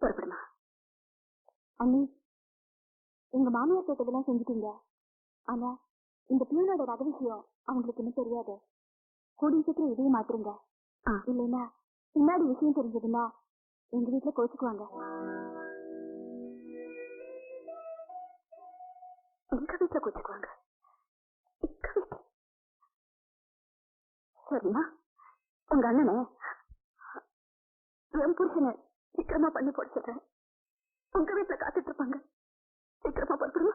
புறப்படுமா? அண்ணி, எங்க மாமியார் கேட்டதெல்லாம் செஞ்சுட்டீங்க. ஆனா இந்த பியூனோட ரகசியம் அவங்களுக்கு இன்னும் தெரியாது. கூடிய சீக்கிரம் இதையும் மாத்துருங்க. இல்லைன்னா பின்னாடி விஷயம் தெரிஞ்சதுன்னா எங்க வீட்டுல கோச்சுக்குவாங்க. எங்க வீட்டுல கோச்சுக்குவாங்க. சரிம்மா, உங்க அண்ணனை என் புருஷனை சீக்கிரமா பண்ணி போட சொல்றேன். உங்க வீட்டுல காத்துட்டு இருப்பாங்க. சீக்கிரமா படுத்துருமா?